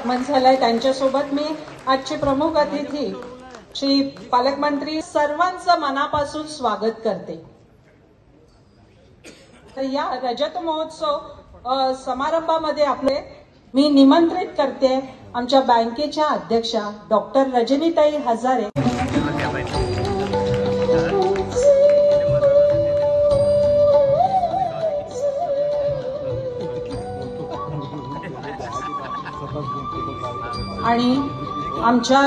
आगमन झालंय त्यांच्यासोबत मी आजचे प्रमुख अतिथी श्री पालकमंत्री सर्वांचं मनापासून स्वागत करते। तर या रजत महोत्सव समारंभामध्ये आपले मी निमंत्रित करते आमच्या बँकेच्या अध्यक्षा डॉक्टर रजनीताई हजारे। आणि आमच्या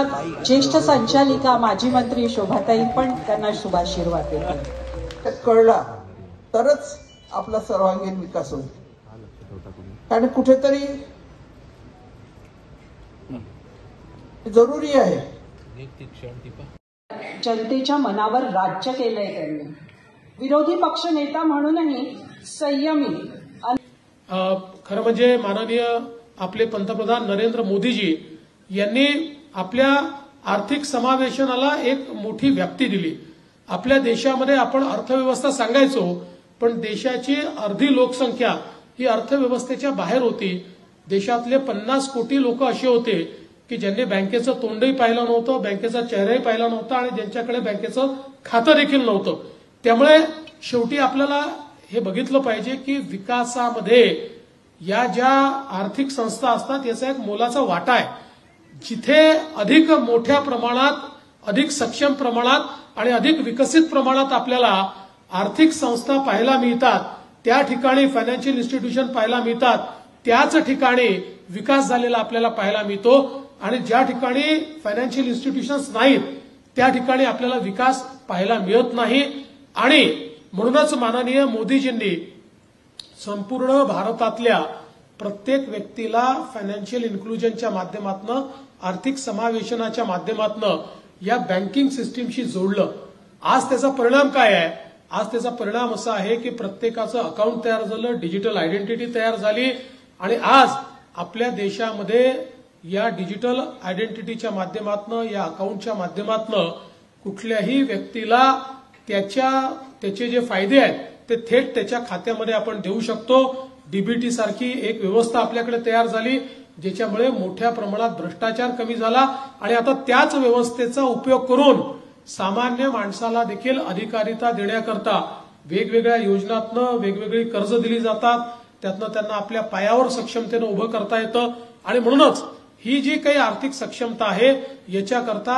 ज्येष्ठ संचालिका माजी मंत्री शोभाताई पण त्यांना शुभाशीर्वाद देतात। कळला तरच आपला सर्वांगीण विकास होईल, कारण कुठेतरी जरुरी आहे। जनतेच्या मनावर राज्य केलंय त्यांनी। विरोधी पक्ष नेता म्हणूनही संयमी। खरं म्हणजे माननीय आपले पंतप्रधान नरेंद्र मोदीजी यांनी आपल्या आर्थिक समावेशनाला एक मोठी व्याप्ती दिली। आपल्या देशामध्ये आपण अर्थव्यवस्था सांगायचो, पण देशाची अर्धी लोकसंख्या ही अर्थव्यवस्थेच्या बाहेर होती। देशातले 50 कोटी लोक असे होते की ज्यांनी बँकेचं तोंडही पाहिलं नव्हतं, बँकेचा चेहराही पाहिला नव्हता आणि ज्यांच्याकडे बँकेचं खातं देखील नव्हतं। त्यामुळे शेवटी आपल्याला हे बघितलं पाहिजे की विकासामध्ये या ज्या आर्थिक संस्था असतात याचा एक मोलाचा वाटा आहे। जिथे अधिक मोठ्या प्रमाणात, अधिक सक्षम प्रमाणात आणि अधिक विकसित प्रमाणात आपल्याला आर्थिक संस्था पाहायला मिळतात, त्या ठिकाणी फायनान्शियल इन्स्टिट्यूशन पाहायला मिळतात, त्याच ठिकाणी विकास झालेला आपल्याला पाहायला मिळतो। आणि ज्या ठिकाणी फायनान्शियल इन्स्टिट्यूशन्स नाहीत त्या ठिकाणी आपल्याला विकास पाहायला मिळत नाही। आणि म्हणूनच माननीय मोदीजींनी संपूर्ण भारतातल्या प्रत्येक व्यक्तीला फायनान्शियल इन्क्लुजनच्या माध्यमातून, आर्थिक समावेशनाच्या माध्यमातून या बँकिंग सिस्टीमशी जोडलं। आज त्याचा परिणाम काय आहे? आज त्याचा परिणाम असा आहे की प्रत्येकाचं अकाउंट तयार झालं, डिजिटल आयडेंटिटी तयार झाली आणि आज आपल्या देशामध्ये या डिजिटल आयडेंटिटीच्या माध्यमातून, या अकाउंटच्या माध्यमातून कुठल्याही व्यक्तीला त्याचे जे फायदे आहेत ते थेट त्याच्या खात्यामध्ये आपण देऊ शकतो। डीबीटी सारखी एक व्यवस्था आपल्याकडे तयार झाली, ज्याच्यामुळे मोठ्या प्रमाणात भ्रष्टाचार कमी झाला आणि आता त्याच व्यवस्थेचा उपयोग करून सामान्य माणसाला देखील अधिकारिता देण्याकरता वेगवेगळ्या योजनांतनं वेगवेगळी कर्ज दिली जातात, त्यातनं त्यांना आपल्या पायावर सक्षमतेनं उभं करता येतं। आणि म्हणूनच ही जी काही आर्थिक सक्षमता आहे याच्याकरता